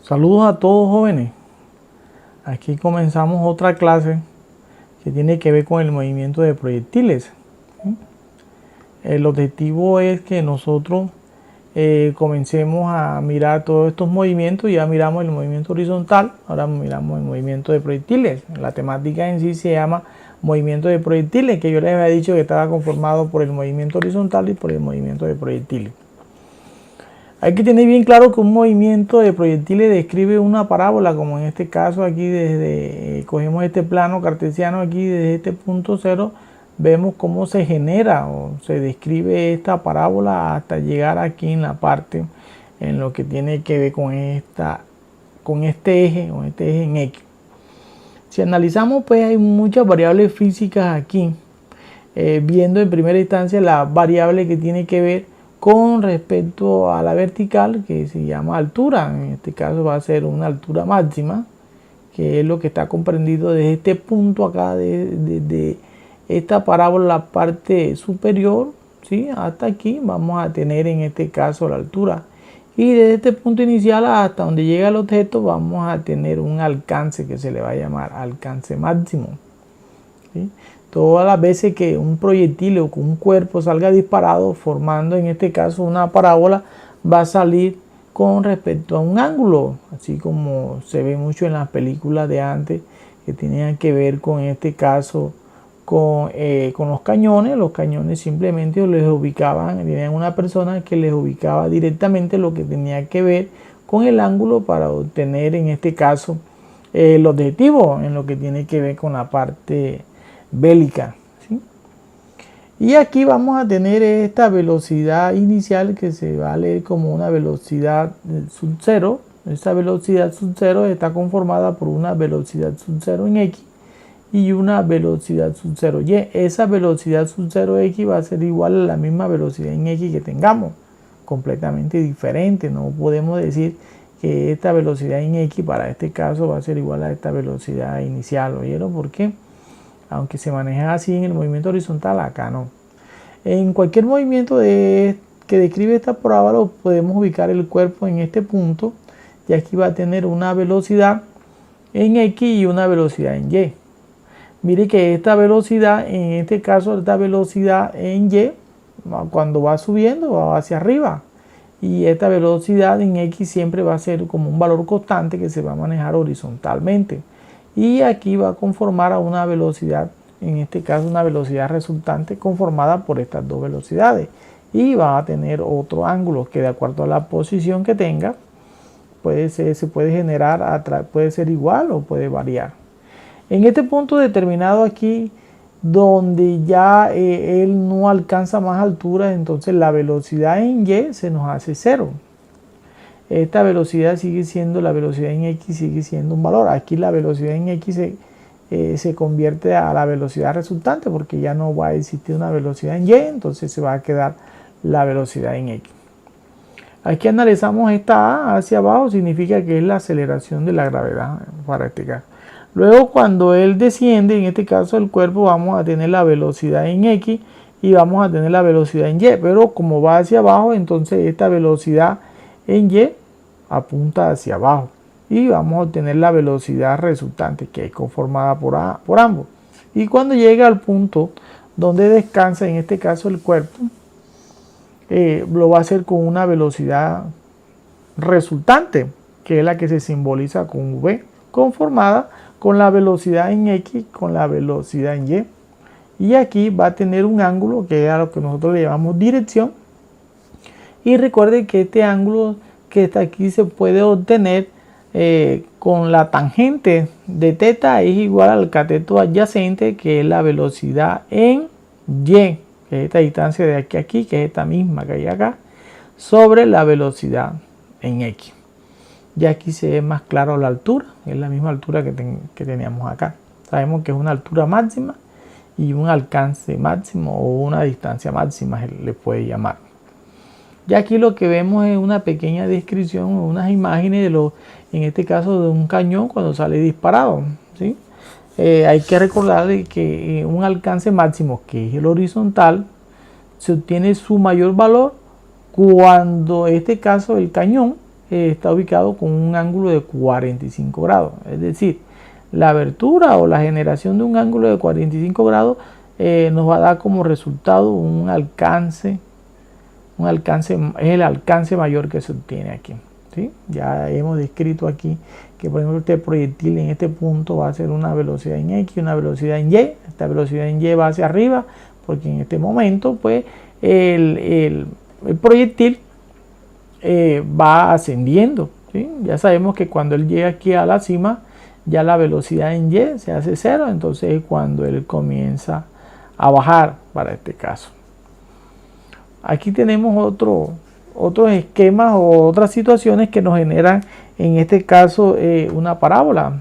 Saludos a todos jóvenes. Aquí comenzamos otra clase que tiene que ver con el movimiento de proyectiles. El objetivo es que nosotros comencemos a mirar todos estos movimientos. Ya miramos el movimiento horizontal, ahora miramos el movimiento de proyectiles. La temática en sí se llama movimiento de proyectiles, que yo les había dicho que estaba conformado por el movimiento horizontal y por el movimiento de proyectiles. Hay que tener bien claro que un movimiento de proyectiles describe una parábola, como en este caso aquí cogemos este plano cartesiano aquí desde este punto cero, vemos cómo se genera o se describe esta parábola hasta llegar aquí en la parte en lo que tiene que ver con este eje en X. Si analizamos, pues hay muchas variables físicas aquí, viendo en primera instancia la variable que tiene que ver con respecto a la vertical, que se llama altura. En este caso va a ser una altura máxima, que es lo que está comprendido desde este punto acá de esta parábola, la parte superior, ¿sí? Hasta aquí vamos a tener en este caso la altura, y desde este punto inicial hasta donde llega el objeto vamos a tener un alcance que se le va a llamar alcance máximo, ¿sí? Todas las veces que un proyectil o que un cuerpo salga disparado formando en este caso una parábola, va a salir con respecto a un ángulo, así como se ve mucho en las películas de antes que tenían que ver con este caso con los cañones. Los cañones simplemente les ubicaban, tenían una persona que les ubicaba directamente lo que tenía que ver con el ángulo para obtener en este caso el objetivo en lo que tiene que ver con la parte bélica, ¿sí? Y aquí vamos a tener esta velocidad inicial que se va a leer como una velocidad sub cero. Esta velocidad sub cero está conformada por una velocidad sub cero en X y una velocidad sub cero Y. Esa velocidad sub cero X va a ser igual a la misma velocidad en X que tengamos, completamente diferente. No podemos decir que esta velocidad en X para este caso va a ser igual a esta velocidad inicial. ¿Oyeron por qué? Aunque se maneja así en el movimiento horizontal, acá no. En cualquier movimiento que describe esta parábola podemos ubicar el cuerpo en este punto, y aquí va a tener una velocidad en X y una velocidad en Y. Mire que esta velocidad, en este caso esta velocidad en Y, cuando va subiendo va hacia arriba, y esta velocidad en X siempre va a ser como un valor constante que se va a manejar horizontalmente. Y aquí va a conformar a una velocidad, en este caso una velocidad resultante conformada por estas dos velocidades, y va a tener otro ángulo que de acuerdo a la posición que tenga se puede generar, puede ser igual o puede variar. En este punto determinado aquí, donde ya él no alcanza más altura, entonces la velocidad en Y se nos hace cero. Esta velocidad sigue siendo, la velocidad en X sigue siendo un valor. Aquí la velocidad en X se convierte a la velocidad resultante, porque ya no va a existir una velocidad en Y, entonces se va a quedar la velocidad en X. Aquí analizamos esta A hacia abajo, significa que es la aceleración de la gravedad para este caso. Luego cuando él desciende, en este caso el cuerpo, vamos a tener la velocidad en X y vamos a tener la velocidad en Y, pero como va hacia abajo, entonces esta velocidad en Y apunta hacia abajo y vamos a obtener la velocidad resultante, que es conformada por ambos. Y cuando llega al punto donde descansa, en este caso el cuerpo, lo va a hacer con una velocidad resultante, que es la que se simboliza con V, conformada con la velocidad en X con la velocidad en Y. Y aquí va a tener un ángulo que es a lo que nosotros le llamamos dirección. Y recuerden que este ángulo que está aquí se puede obtener con la tangente de θ es igual al cateto adyacente, que es la velocidad en Y, que es esta distancia de aquí a aquí, que es esta misma que hay acá, sobre la velocidad en X. Y aquí se ve más claro la altura, es la misma altura que teníamos acá. Sabemos que es una altura máxima y un alcance máximo o una distancia máxima se le puede llamar. Y aquí lo que vemos es una pequeña descripción, unas imágenes en este caso de un cañón cuando sale disparado, ¿sí? Hay que recordar que un alcance máximo, que es el horizontal, se obtiene su mayor valor cuando en este caso el cañón está ubicado con un ángulo de 45 grados. Es decir, la abertura o la generación de un ángulo de 45 grados nos va a dar como resultado un alcance, es el alcance mayor que se obtiene aquí. ¿Sí? Ya hemos descrito aquí que, por ejemplo, este proyectil en este punto va a ser una velocidad en X, una velocidad en Y. Esta velocidad en Y va hacia arriba porque en este momento pues el proyectil va ascendiendo. ¿Sí? Ya sabemos que cuando él llega aquí a la cima, ya la velocidad en Y se hace 0, entonces es cuando él comienza a bajar para este caso. Aquí tenemos otros esquemas o otras situaciones que nos generan en este caso una parábola.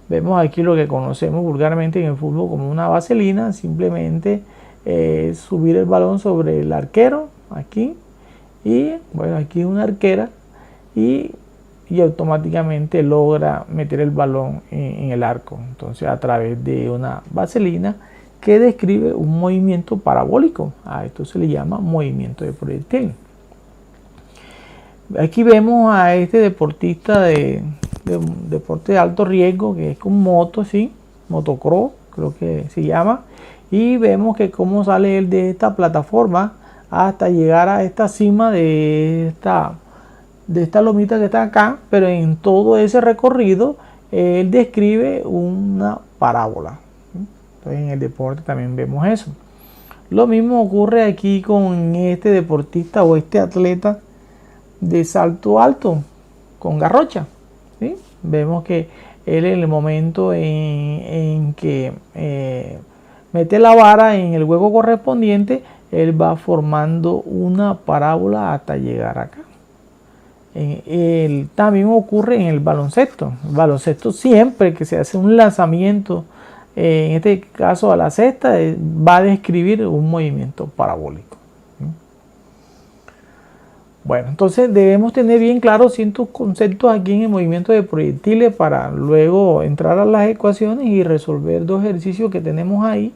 Vemos aquí lo que conocemos vulgarmente en el fútbol como una vaselina, simplemente subir el balón sobre el arquero aquí y bueno, aquí una arquera y automáticamente logra meter el balón en el arco, entonces a través de una vaselina que describe un movimiento parabólico. A esto se le llama movimiento de proyectil. Aquí vemos a este deportista de un deporte de alto riesgo que es con moto, ¿sí? Motocross creo que se llama, y vemos que cómo sale él de esta plataforma hasta llegar a esta cima de esta lomita que está acá, pero en todo ese recorrido él describe una parábola. Entonces en el deporte también vemos eso. Lo mismo ocurre aquí con este deportista o este atleta de salto alto con garrocha. ¿Sí? Vemos que él en el momento en que mete la vara en el hueco correspondiente, él va formando una parábola hasta llegar acá. También ocurre en el baloncesto. El baloncesto, siempre que se hace un lanzamiento, en este caso a la cesta, va a describir un movimiento parabólico. Bueno, entonces debemos tener bien claros ciertos conceptos aquí en el movimiento de proyectiles para luego entrar a las ecuaciones y resolver dos ejercicios que tenemos ahí,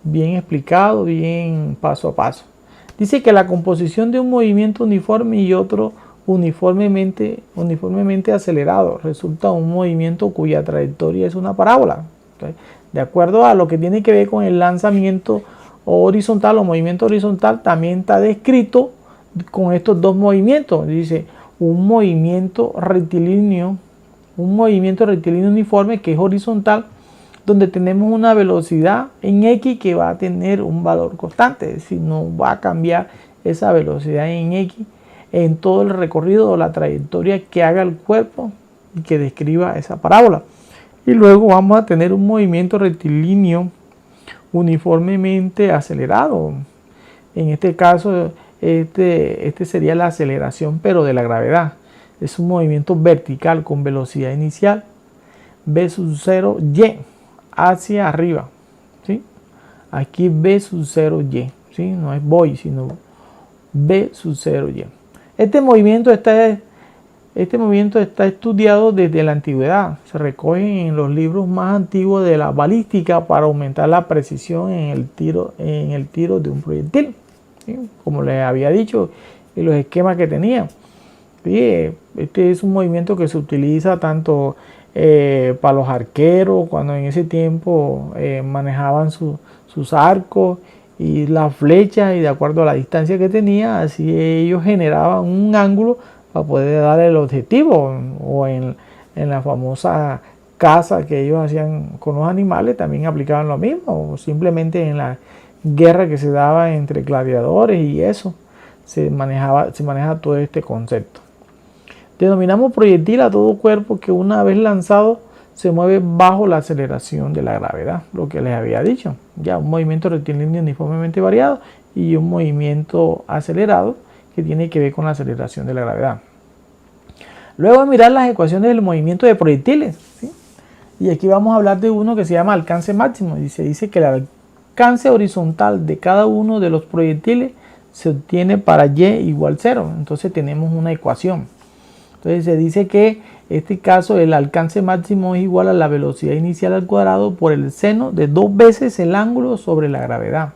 bien explicado, bien paso a paso. Dice que la composición de un movimiento uniforme y otro uniformemente acelerado resulta un movimiento cuya trayectoria es una parábola. Entonces, de acuerdo a lo que tiene que ver con el lanzamiento horizontal o movimiento horizontal, también está descrito con estos dos movimientos. Dice un movimiento rectilíneo uniforme que es horizontal, donde tenemos una velocidad en X que va a tener un valor constante, es decir, no va a cambiar esa velocidad en X en todo el recorrido o la trayectoria que haga el cuerpo y que describa esa parábola. Y luego vamos a tener un movimiento rectilíneo uniformemente acelerado. En este caso, este sería la aceleración, pero de la gravedad. Es un movimiento vertical con velocidad inicial v sub 0 y hacia arriba. ¿Sí? Aquí v sub 0 y, ¿sí? No es voy, sino v sub 0 y. Este movimiento está estudiado desde la antigüedad. Se recoge en los libros más antiguos de la balística para aumentar la precisión en el tiro de un proyectil. ¿Sí? Como les había dicho, y los esquemas que tenía. ¿Sí? Este es un movimiento que se utiliza tanto para los arqueros, cuando en ese tiempo manejaban sus arcos y las flechas, y de acuerdo a la distancia que tenía, así ellos generaban un ángulo para poder dar el objetivo. O en la famosa caza que ellos hacían con los animales también aplicaban lo mismo, o simplemente en la guerra que se daba entre gladiadores y eso se maneja todo este concepto. Denominamos proyectil a todo cuerpo que una vez lanzado se mueve bajo la aceleración de la gravedad, lo que les había dicho. Ya un movimiento rectilíneo uniformemente variado y un movimiento acelerado que tiene que ver con la aceleración de la gravedad. Luego de mirar las ecuaciones del movimiento de proyectiles, ¿sí? Y aquí vamos a hablar de uno que se llama alcance máximo. Y se dice que el alcance horizontal de cada uno de los proyectiles se obtiene para y igual 0. Entonces tenemos una ecuación. Entonces se dice que en este caso el alcance máximo es igual a la velocidad inicial al cuadrado por el seno de 2 veces el ángulo sobre la gravedad.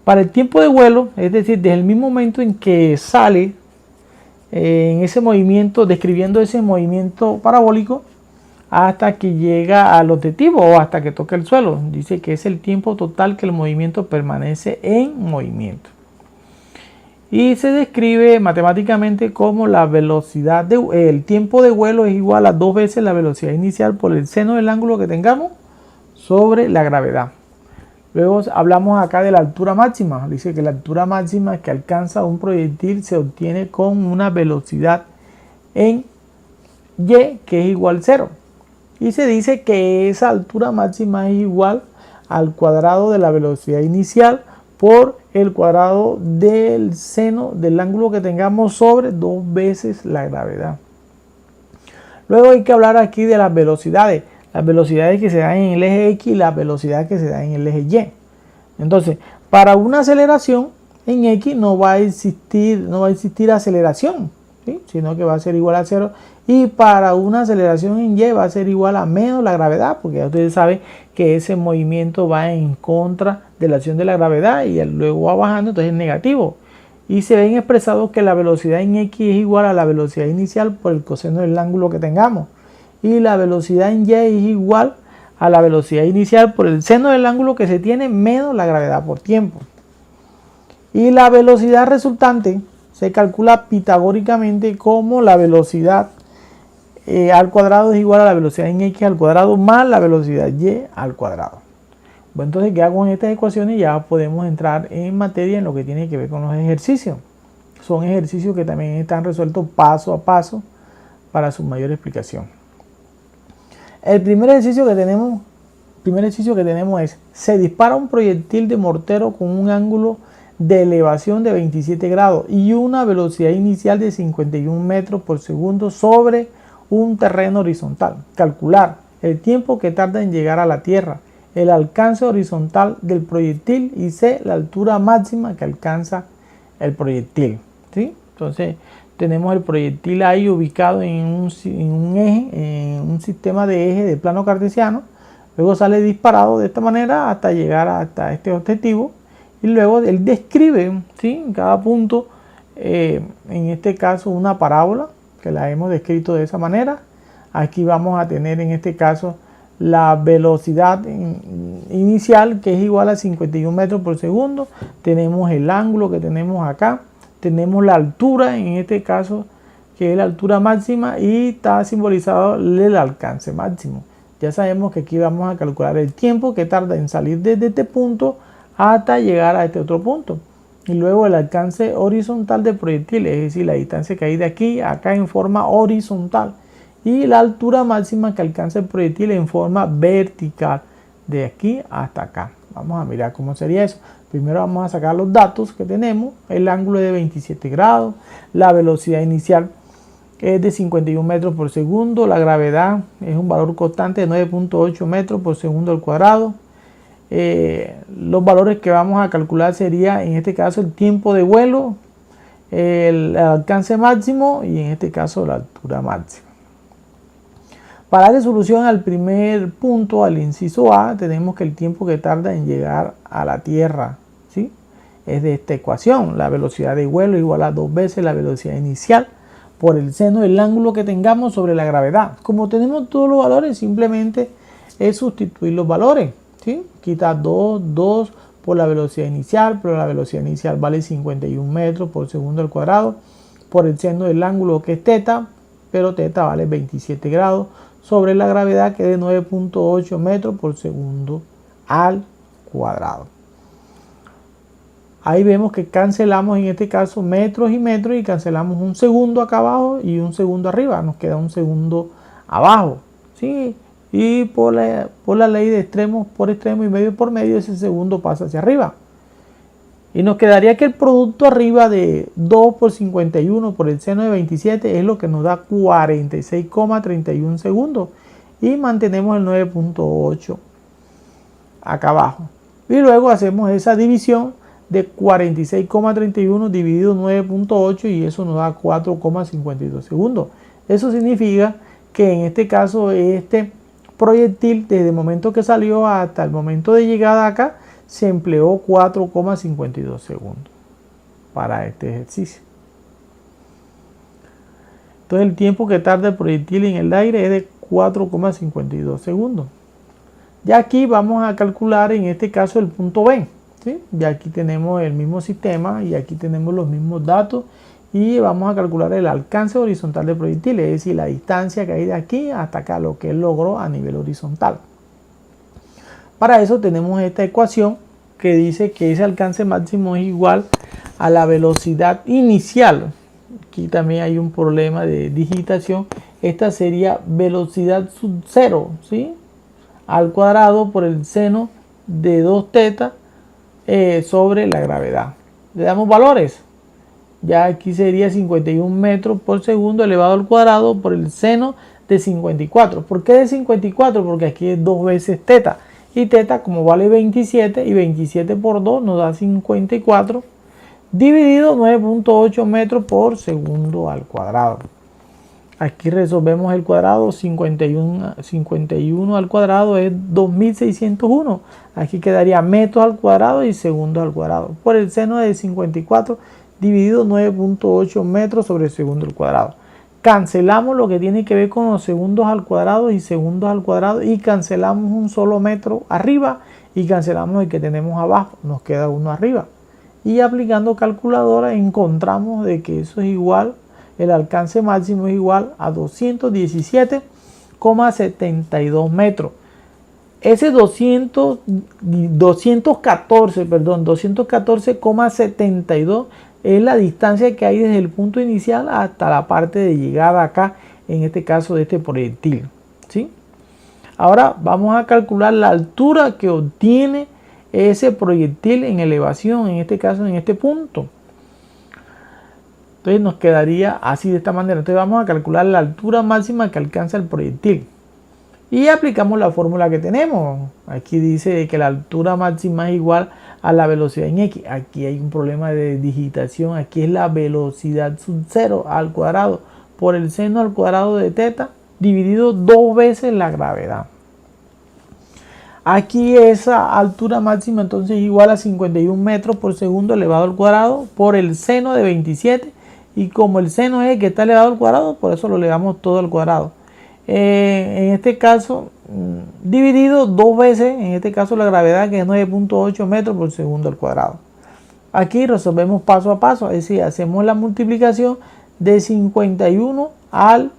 Para el tiempo de vuelo, es decir, desde el mismo momento en que sale en ese movimiento, describiendo ese movimiento parabólico hasta que llega al objetivo o hasta que toque el suelo. Dice que es el tiempo total que el movimiento permanece en movimiento. Y se describe matemáticamente como la velocidad el tiempo de vuelo es igual a 2 veces la velocidad inicial por el seno del ángulo que tengamos sobre la gravedad. Luego hablamos acá de la altura máxima. Dice que la altura máxima que alcanza un proyectil se obtiene con una velocidad en y que es igual a 0. Y se dice que esa altura máxima es igual al cuadrado de la velocidad inicial por el cuadrado del seno del ángulo que tengamos sobre 2 veces la gravedad. Luego hay que hablar aquí de las velocidades que se dan en el eje X y las velocidades que se dan en el eje Y. Entonces, para una aceleración en X no va a existir aceleración, ¿sí? Sino que va a ser igual a 0. Y para una aceleración en Y va a ser igual a menos la gravedad, porque ya ustedes saben que ese movimiento va en contra de la acción de la gravedad y luego va bajando, entonces es negativo. Y se ven expresados que la velocidad en X es igual a la velocidad inicial por el coseno del ángulo que tengamos. Y la velocidad en Y es igual a la velocidad inicial por el seno del ángulo que se tiene menos la gravedad por tiempo. Y la velocidad resultante se calcula pitagóricamente como la velocidad al cuadrado es igual a la velocidad en X al cuadrado más la velocidad Y al cuadrado. Bueno, entonces ya con estas ecuaciones ya podemos entrar en materia en lo que tiene que ver con los ejercicios. Son ejercicios que también están resueltos paso a paso para su mayor explicación. El primer ejercicio que tenemos es: se dispara un proyectil de mortero con un ángulo de elevación de 27 grados y una velocidad inicial de 51 metros por segundo sobre un terreno horizontal. Calcular el tiempo que tarda en llegar a la Tierra, el alcance horizontal del proyectil y C, la altura máxima que alcanza el proyectil. ¿Sí? Entonces tenemos el proyectil ahí ubicado en un eje, en un sistema de eje de plano cartesiano. Luego sale disparado de esta manera hasta llegar hasta este objetivo. Y luego él describe, ¿sí?, en cada punto, en este caso una parábola, que la hemos descrito de esa manera. Aquí vamos a tener en este caso la velocidad inicial, que es igual a 51 metros por segundo. Tenemos el ángulo que tenemos acá. Tenemos la altura, en este caso, que es la altura máxima, y está simbolizado el alcance máximo. Ya sabemos que aquí vamos a calcular el tiempo que tarda en salir desde este punto hasta llegar a este otro punto. Y luego el alcance horizontal del proyectil, es decir, la distancia que hay de aquí a acá en forma horizontal. Y la altura máxima que alcanza el proyectil en forma vertical, de aquí hasta acá. Vamos a mirar cómo sería eso. Primero vamos a sacar los datos que tenemos. El ángulo es de 27 grados. La velocidad inicial es de 51 metros por segundo. La gravedad es un valor constante de 9.8 metros por segundo al cuadrado. Los valores que vamos a calcular sería en este caso el tiempo de vuelo, el alcance máximo y en este caso la altura máxima. Para darle solución al primer punto, al inciso A, tenemos que el tiempo que tarda en llegar a la Tierra, ¿sí?, es de esta ecuación. La velocidad de vuelo igual a 2 veces la velocidad inicial por el seno del ángulo que tengamos sobre la gravedad. Como tenemos todos los valores, simplemente es sustituir los valores, ¿sí? Quitar 2 por la velocidad inicial, pero la velocidad inicial vale 51 metros por segundo al cuadrado, por el seno del ángulo que es teta, pero teta vale 27 grados, sobre la gravedad que es de 9.8 metros por segundo al cuadrado. Ahí vemos que cancelamos en este caso metros y metros y cancelamos un segundo acá abajo y un segundo arriba. Nos queda un segundo abajo, ¿sí? Y por la ley de extremos por extremo y medio por medio, ese segundo pasa hacia arriba. Y nos quedaría que el producto arriba de 2 por 51 por el seno de 27 es lo que nos da 46,31 segundos. Y mantenemos el 9.8 acá abajo. Y luego hacemos esa división de 46,31 dividido 9.8 y eso nos da 4,52 segundos. Eso significa que en este caso este proyectil, desde el momento que salió hasta el momento de llegada acá, se empleó 4,52 segundos para este ejercicio. Entonces el tiempo que tarda el proyectil en el aire es de 4,52 segundos. Ya aquí vamos a calcular en este caso el punto B, ¿sí? Ya aquí tenemos el mismo sistema y aquí tenemos los mismos datos y vamos a calcular el alcance horizontal del proyectil, es decir, la distancia que hay de aquí hasta acá, lo que él logró a nivel horizontal. Para eso tenemos esta ecuación que dice que ese alcance máximo es igual a la velocidad inicial. Aquí también hay un problema de digitación. Esta sería velocidad sub 0, ¿sí? Al cuadrado por el seno de 2 teta sobre la gravedad. Le damos valores. Ya aquí sería 51 metros por segundo elevado al cuadrado por el seno de 54. ¿Por qué de 54? Porque aquí es 2 veces teta. Y teta como vale 27 y 27 por 2 nos da 54 dividido 9.8 metros por segundo al cuadrado. Aquí resolvemos el cuadrado, 51 al cuadrado es 2601. Aquí quedaría metros al cuadrado y segundos al cuadrado. Por el seno de 54 dividido 9.8 metros sobre el segundo al cuadrado. Cancelamos lo que tiene que ver con los segundos al cuadrado y segundos al cuadrado y cancelamos un solo metro arriba y cancelamos el que tenemos abajo. Nos queda uno arriba. Y aplicando calculadora encontramos de que eso es igual. El alcance máximo es igual a 217,72 metros. Ese 214,72 es la distancia que hay desde el punto inicial hasta la parte de llegada acá, en este caso de este proyectil, ¿sí? Ahora vamos a calcular la altura que obtiene ese proyectil en elevación, en este caso en este punto. Entonces nos quedaría así de esta manera. Entonces vamos a calcular la altura máxima que alcanza el proyectil. Y aplicamos la fórmula que tenemos. Aquí dice que la altura máxima es igual a la velocidad en X. Aquí hay un problema de digitación. Aquí es la velocidad sub 0 al cuadrado por el seno al cuadrado de teta dividido 2 veces la gravedad. Aquí esa altura máxima entonces es igual a 51 metros por segundo elevado al cuadrado por el seno de 27. Y como el seno es el que está elevado al cuadrado, por eso lo elevamos todo al cuadrado. En este caso, dividido 2 veces, en este caso la gravedad, que es 9.8 metros por segundo al cuadrado. Aquí resolvemos paso a paso, es decir, hacemos la multiplicación de 51 al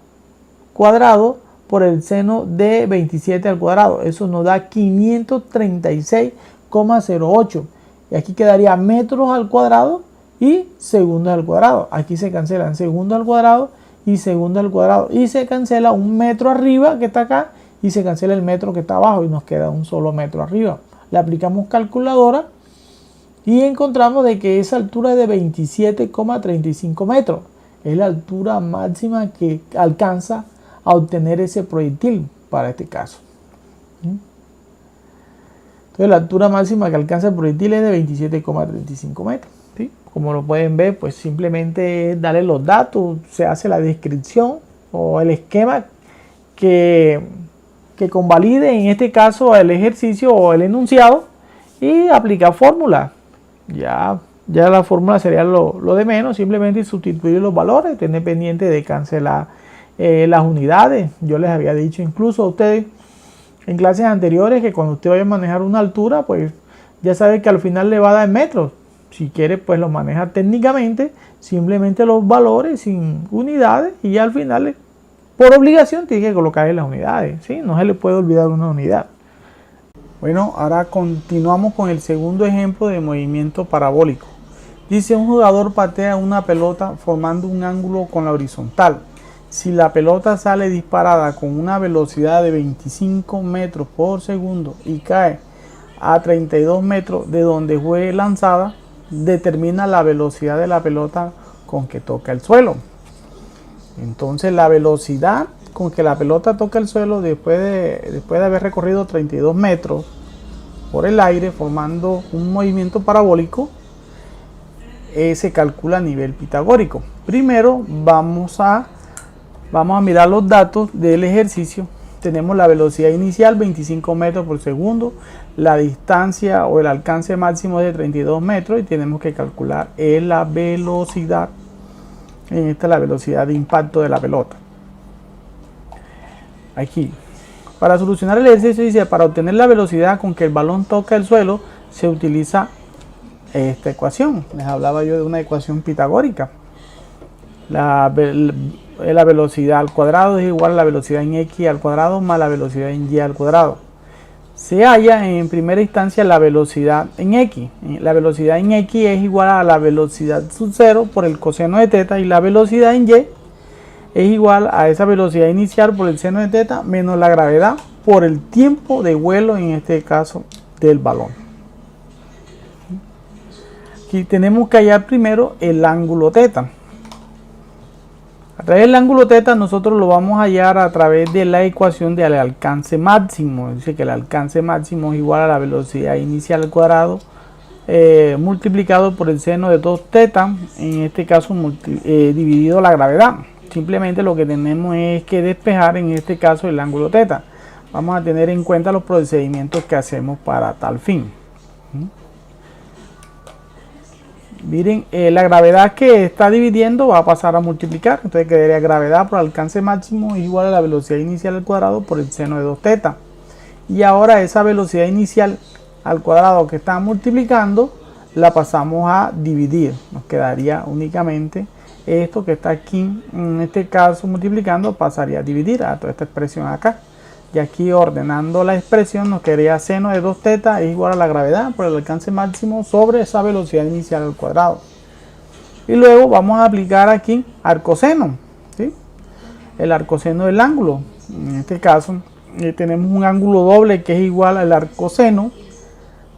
cuadrado por el seno de 27 al cuadrado. Eso nos da 536,08. Y aquí quedaría metros al cuadrado y segundos al cuadrado. Aquí se cancelan segundos al cuadrado y segundos al cuadrado. Y se cancela un metro arriba que está acá y se cancela el metro que está abajo y nos queda un solo metro arriba. Le aplicamos calculadora y encontramos de que esa altura es de 27,35 metros. Es la altura máxima que alcanza a obtener ese proyectil para este caso. Entonces la altura máxima que alcanza el proyectil es de 27,35 metros. ¿Sí? Como lo pueden ver, pues simplemente es darle los datos, se hace la descripción o el esquema que convalide en este caso el ejercicio o el enunciado y aplicar fórmula. Ya la fórmula sería lo de menos, simplemente sustituir los valores, tener pendiente de cancelar las unidades. Yo les había dicho incluso a ustedes en clases anteriores que cuando usted vaya a manejar una altura, pues ya sabe que al final le va a dar en metros. Si quiere, pues lo maneja técnicamente, simplemente los valores sin unidades y ya al final, por obligación, tiene que colocarle las unidades, ¿sí? No se le puede olvidar una unidad. Bueno, ahora continuamos con el segundo ejemplo de movimiento parabólico. Dice, un jugador patea una pelota formando un ángulo con la horizontal. Si la pelota sale disparada con una velocidad de 25 metros por segundo y cae a 32 metros de donde fue lanzada, determina la velocidad de la pelota con que toca el suelo. Entonces la velocidad con que la pelota toca el suelo después de haber recorrido 32 metros por el aire formando un movimiento parabólico se calcula a nivel pitagórico. Primero vamos a mirar los datos del ejercicio. Tenemos la velocidad inicial 25 metros por segundo, la distancia o el alcance máximo de 32 metros y tenemos que calcular la velocidad Esta es la velocidad de impacto de la pelota. Aquí, para solucionar el ejercicio dice, para obtener la velocidad con que el balón toca el suelo, se utiliza esta ecuación. Les hablaba yo de una ecuación pitagórica. La velocidad al cuadrado es igual a la velocidad en x al cuadrado más la velocidad en y al cuadrado. Se halla en primera instancia la velocidad en x. La velocidad en x es igual a la velocidad sub 0 por el coseno de teta, y la velocidad en y es igual a esa velocidad inicial por el seno de teta menos la gravedad por el tiempo de vuelo, en este caso del balón. Aquí tenemos que hallar primero el ángulo teta. A través del ángulo teta nosotros lo vamos a hallar a través de la ecuación del alcance máximo. Dice que el alcance máximo es igual a la velocidad inicial al cuadrado multiplicado por el seno de 2 teta, en este caso dividido la gravedad. Simplemente lo que tenemos es que despejar en este caso el ángulo teta. Vamos a tener en cuenta los procedimientos que hacemos para tal fin. Miren, la gravedad que está dividiendo va a pasar a multiplicar. Entonces quedaría gravedad por alcance máximo igual a la velocidad inicial al cuadrado por el seno de 2 teta. Y ahora esa velocidad inicial al cuadrado que está multiplicando la pasamos a dividir. Nos quedaría únicamente esto que está aquí, en este caso multiplicando, pasaría a dividir a toda esta expresión acá. Y aquí ordenando la expresión nos quedaría seno de 2 teta es igual a la gravedad por el alcance máximo sobre esa velocidad inicial al cuadrado. Y luego vamos a aplicar aquí arcoseno, ¿sí? El arcoseno del ángulo. En este caso tenemos un ángulo doble que es igual al arcoseno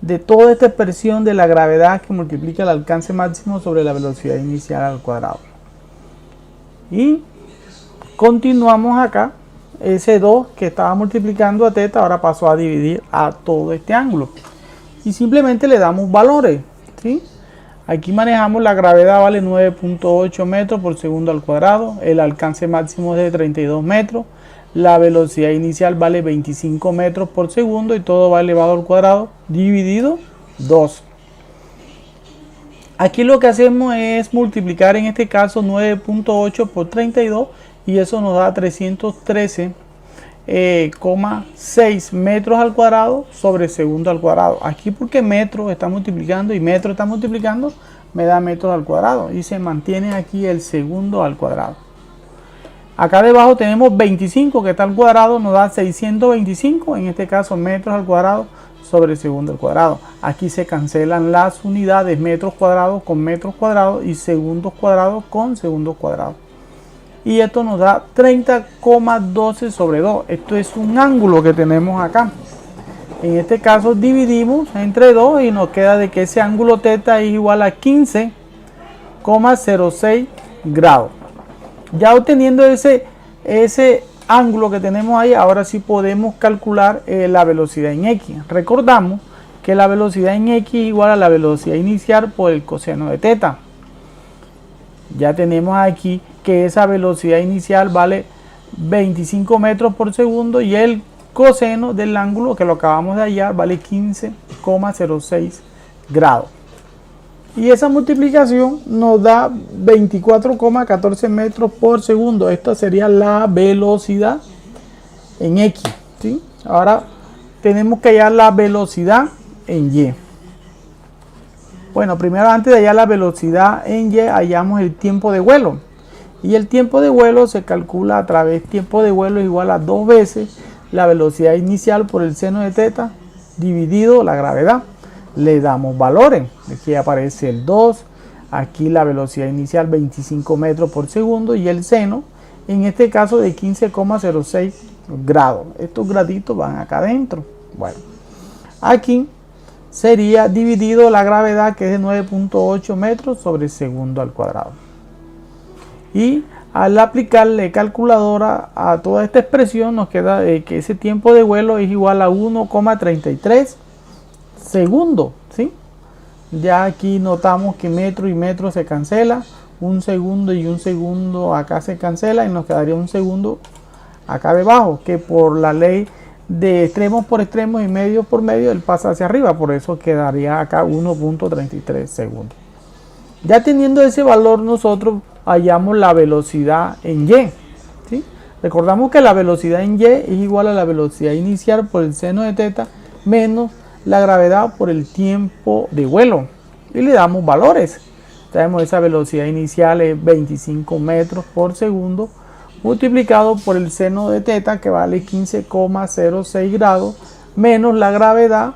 de toda esta expresión de la gravedad que multiplica el alcance máximo sobre la velocidad inicial al cuadrado. Y continuamos acá. Ese 2 que estaba multiplicando a teta ahora pasó a dividir a todo este ángulo. Y simplemente le damos valores, ¿sí? Aquí manejamos la gravedad, vale 9.8 metros por segundo al cuadrado. El alcance máximo es de 32 metros. La velocidad inicial vale 25 metros por segundo y todo va elevado al cuadrado dividido 2. Aquí lo que hacemos es multiplicar en este caso 9.8 por 32 y eso nos da 313,6 metros al cuadrado sobre segundo al cuadrado. Aquí porque metro está multiplicando y metro está multiplicando me da metros al cuadrado y se mantiene aquí el segundo al cuadrado. Acá debajo tenemos 25 que está al cuadrado, nos da 625, en este caso metros al cuadrado sobre segundo al cuadrado. Aquí se cancelan las unidades metros cuadrados con metros cuadrados y segundos cuadrados con segundos cuadrados. Y esto nos da 30,12 sobre 2. Esto es un ángulo que tenemos acá. En este caso dividimos entre 2 y nos queda de que ese ángulo teta es igual a 15,06 grados. Ya obteniendo ese ángulo que tenemos ahí, ahora sí podemos calcular la velocidad en x. Recordamos que la velocidad en x es igual a la velocidad inicial por el coseno de teta. Ya tenemos aquí que esa velocidad inicial vale 25 metros por segundo y el coseno del ángulo que lo acabamos de hallar vale 15,06 grados. Y esa multiplicación nos da 24,14 metros por segundo. Esta sería la velocidad en x, ¿sí? Ahora tenemos que hallar la velocidad en y. Bueno, primero antes de hallar la velocidad en y, hallamos el tiempo de vuelo. Y el tiempo de vuelo se calcula a través de tiempo de vuelo igual a 2 veces la velocidad inicial por el seno de teta dividido la gravedad. Le damos valores. Aquí aparece el 2, aquí la velocidad inicial 25 metros por segundo y el seno, en este caso de 15,06 grados. Estos graditos van acá adentro. Bueno, aquí sería dividido la gravedad que es de 9.8 metros sobre segundo al cuadrado. Y al aplicarle calculadora a toda esta expresión nos queda que ese tiempo de vuelo es igual a 1,33 segundos, ¿sí? Ya aquí notamos que metro y metro se cancela, un segundo y un segundo acá se cancela y nos quedaría un segundo acá debajo, que por la ley de extremos por extremos y medio por medio él pasa hacia arriba, por eso quedaría acá 1.33 segundos. Ya teniendo ese valor nosotros hallamos la velocidad en y. ¿Sí? Recordamos que la velocidad en y es igual a la velocidad inicial por el seno de teta menos la gravedad por el tiempo de vuelo. Y le damos valores. Tenemos esa velocidad inicial es 25 metros por segundo multiplicado por el seno de teta que vale 15,06 grados menos la gravedad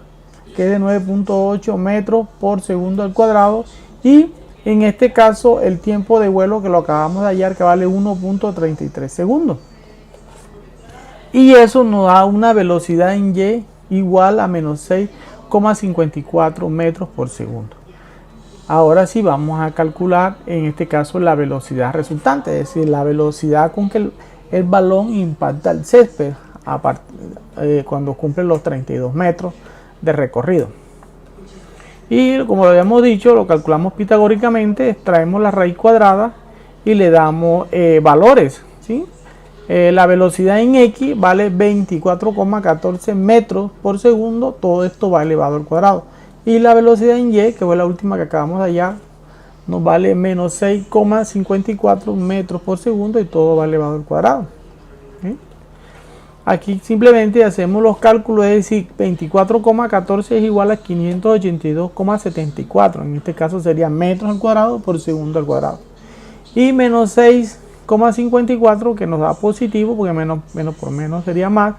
que es de 9,8 metros por segundo al cuadrado y en este caso el tiempo de vuelo que lo acabamos de hallar que vale 1,33 segundos. Y eso nos da una velocidad en y igual a menos 6,54 metros por segundo. Ahora sí vamos a calcular en este caso la velocidad resultante, es decir, la velocidad con que el balón impacta el césped cuando cumple los 32 metros de recorrido. Y como lo habíamos dicho, lo calculamos pitagóricamente, extraemos la raíz cuadrada y le damos valores, ¿sí? La velocidad en x vale 24,14 metros por segundo, todo esto va elevado al cuadrado. Y la velocidad en y, que fue la última que acabamos de hallar, nos vale menos 6,54 metros por segundo y todo va elevado al cuadrado. ¿Sí? Aquí simplemente hacemos los cálculos, es decir, 24,14 es igual a 582,74. En este caso sería metros al cuadrado por segundo al cuadrado. Y menos 6,54 que nos da positivo, porque menos por menos sería más,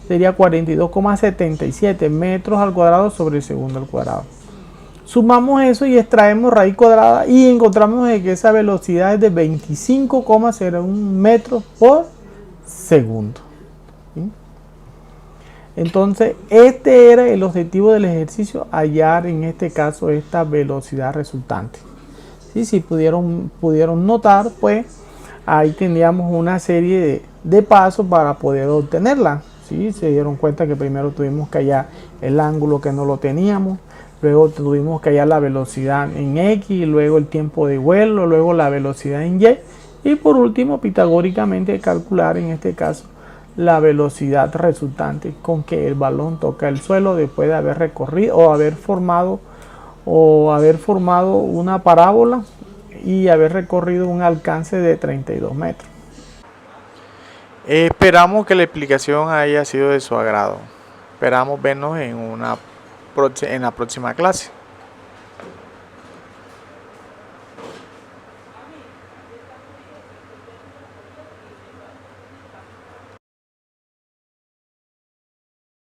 sería 42,77 metros al cuadrado sobre el segundo al cuadrado. Sumamos eso y extraemos raíz cuadrada y encontramos que esa velocidad es de 25,01 metros por segundo. ¿Sí? Entonces, este era el objetivo del ejercicio, hallar en este caso esta velocidad resultante. ¿Sí? Si pudieron notar, pues ahí tendríamos una serie de pasos para poder obtenerla. ¿Sí? Se dieron cuenta que primero tuvimos que hallar el ángulo que no lo teníamos, luego tuvimos que hallar la velocidad en x, luego el tiempo de vuelo, luego la velocidad en y por último pitagóricamente calcular en este caso la velocidad resultante con que el balón toca el suelo después de haber recorrido o haber formado una parábola y haber recorrido un alcance de 32 metros. Esperamos que la explicación haya sido de su agrado. Esperamos vernos en la próxima clase.